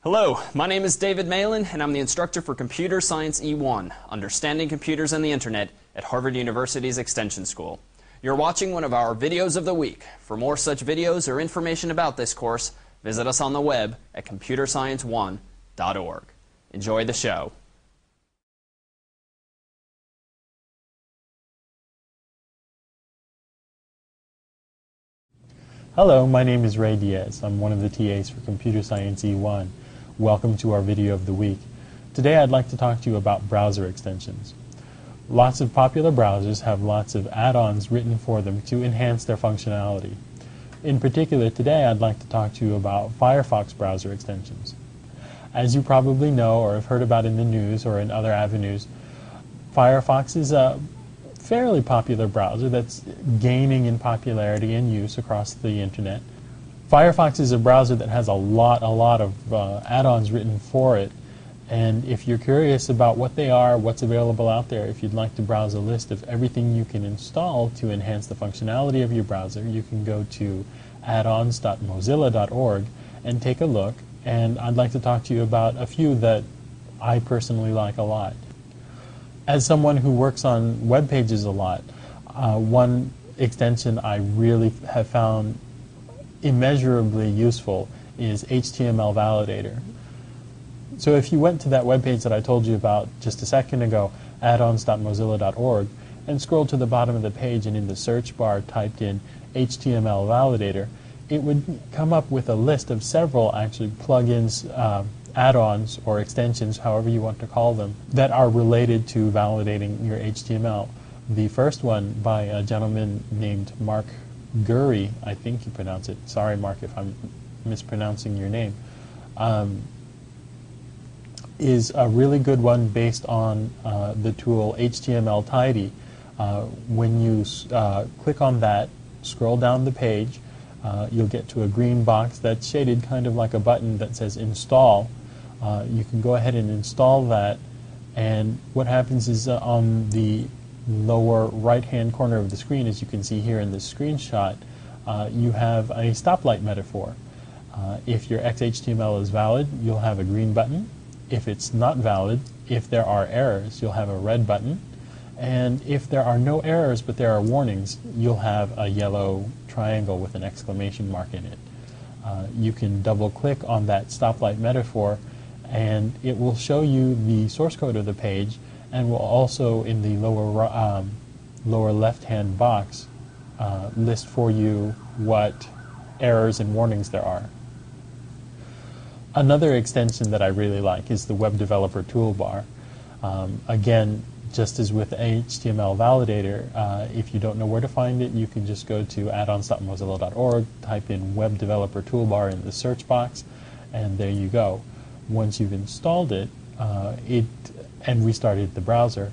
Hello, my name is David Malin, and I'm the instructor for Computer Science E1, Understanding Computers and the Internet at Harvard University's Extension School. You're watching one of our videos of the week. For more such videos or information about this course, visit us on the web at computerscience1.org. Enjoy the show. Hello, my name is Ray Diaz. I'm one of the TAs for Computer Science E1. Welcome to our video of the week. Today I'd like to talk to you about browser extensions. Lots of popular browsers have lots of add-ons written for them to enhance their functionality. In particular, today I'd like to talk to you about Firefox browser extensions. As you probably know or have heard about in the news or in other avenues, Firefox is a fairly popular browser that's gaining in popularity and use across the internet. Firefox is a browser that has a lot of add-ons written for it, and if you're curious about what they are, what's available out there, if you'd like to browse a list of everything you can install to enhance the functionality of your browser, you can go to addons.mozilla.org and take a look, and I'd like to talk to you about a few that I personally like a lot. As someone who works on web pages a lot, one extension I really have found immeasurably useful is HTML Validator. So if you went to that web page that I told you about just a second ago, addons.mozilla.org, and scrolled to the bottom of the page and in the search bar typed in HTML Validator, it would come up with a list of several actually plugins, add-ons or extensions, however you want to call them, that are related to validating your HTML. The first one by a gentleman named Mark Gurry, I think you pronounce it. Sorry, Mark, if I'm mispronouncing your name. Is a really good one based on the tool HTML Tidy. When you click on that, scroll down the page, you'll get to a green box that's shaded kind of like a button that says Install. You can go ahead and install that, and what happens is on the lower right-hand corner of the screen, as you can see here in this screenshot, you have a stoplight metaphor. If your XHTML is valid, you'll have a green button. If it's not valid, if there are errors, you'll have a red button. And if there are no errors but there are warnings, you'll have a yellow triangle with an exclamation mark in it. You can double-click on that stoplight metaphor, and it will show you the source code of the page, and will also, in the lower left-hand box, list for you what errors and warnings there are. Another extension that I really like is the Web Developer Toolbar. Again, just as with HTML Validator, if you don't know where to find it, you can just go to addons.mozilla.org, type in Web Developer Toolbar in the search box, and there you go. Once you've installed it, and restarted the browser,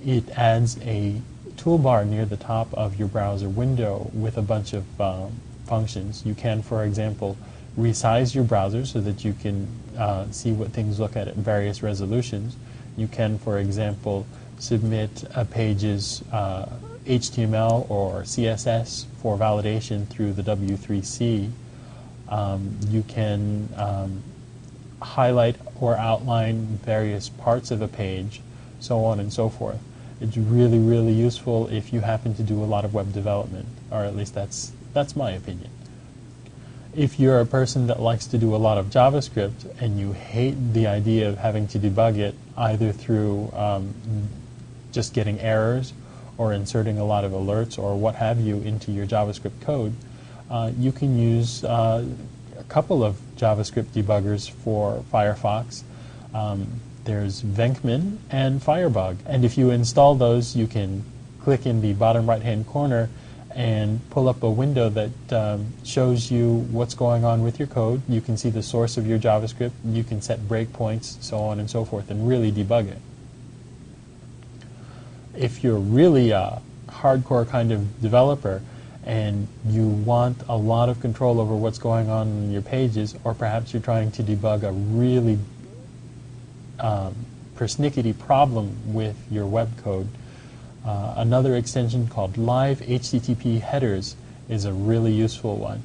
it adds a toolbar near the top of your browser window with a bunch of functions. You can, for example, resize your browser so that you can see what things look at various resolutions. You can, for example, submit a page's HTML or CSS for validation through the W3C. You can highlight or outline various parts of a page, so on and so forth. It's really useful if you happen to do a lot of web development, or at least that's my opinion. If you're a person that likes to do a lot of JavaScript and you hate the idea of having to debug it either through just getting errors or inserting a lot of alerts or what have you into your JavaScript code, you can use a couple of JavaScript debuggers for Firefox. There's Venkman and Firebug, and if you install those, you can click in the bottom right-hand corner and pull up a window that shows you what's going on with your code. You can see the source of your JavaScript, you can set breakpoints, so on and so forth, and really debug it. If you're really a hardcore kind of developer and you want a lot of control over what's going on in your pages, or perhaps you're trying to debug a really persnickety problem with your web code, another extension called Live HTTP Headers is a really useful one.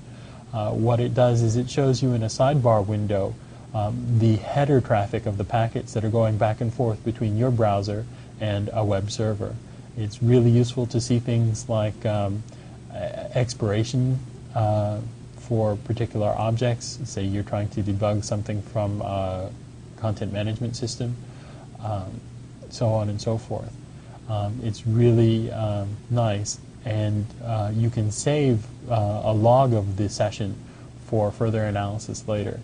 What it does is it shows you in a sidebar window the header traffic of the packets that are going back and forth between your browser and a web server. It's really useful to see things like expiration for particular objects. Say you're trying to debug something from a content management system, so on and so forth. It's really nice, and you can save a log of the session for further analysis later.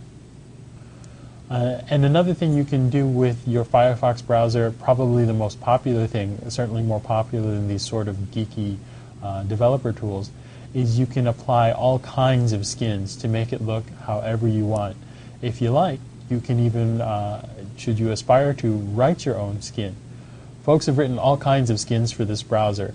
And another thing you can do with your Firefox browser, probably the most popular thing, certainly more popular than these sort of geeky developer tools, is you can apply all kinds of skins to make it look however you want. If you like, you can even, should you aspire to, write your own skin. Folks have written all kinds of skins for this browser.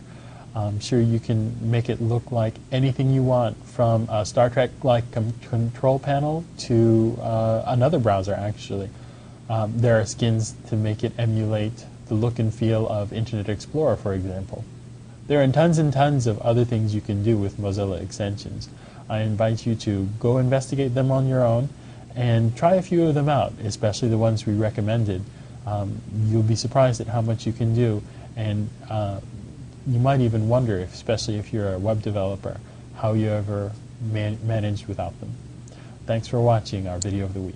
I'm sure you can make it look like anything you want, from a Star Trek-like control panel to another browser, actually. There are skins to make it emulate the look and feel of Internet Explorer, for example. There are tons and tons of other things you can do with Mozilla extensions. I invite you to go investigate them on your own and try a few of them out, especially the ones we recommended. You'll be surprised at how much you can do, and you might even wonder, especially if you're a web developer, how you ever managed without them. Thanks for watching our video of the week.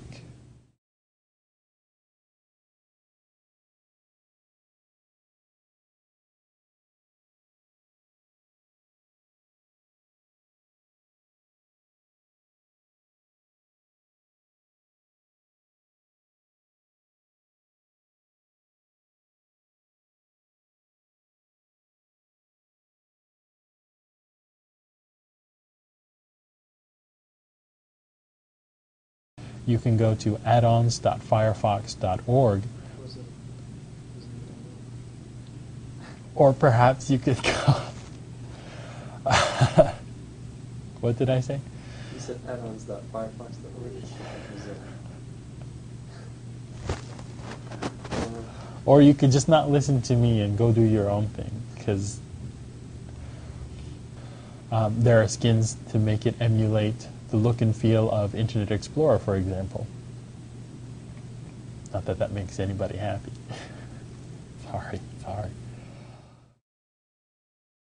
You can go to addons.firefox.org, or perhaps you could go... What did I say? You said addons.firefox.org. Or you could just not listen to me and go do your own thing, because there are skins to make it emulate the look and feel of Internet Explorer, for example. Not that that makes anybody happy. Sorry.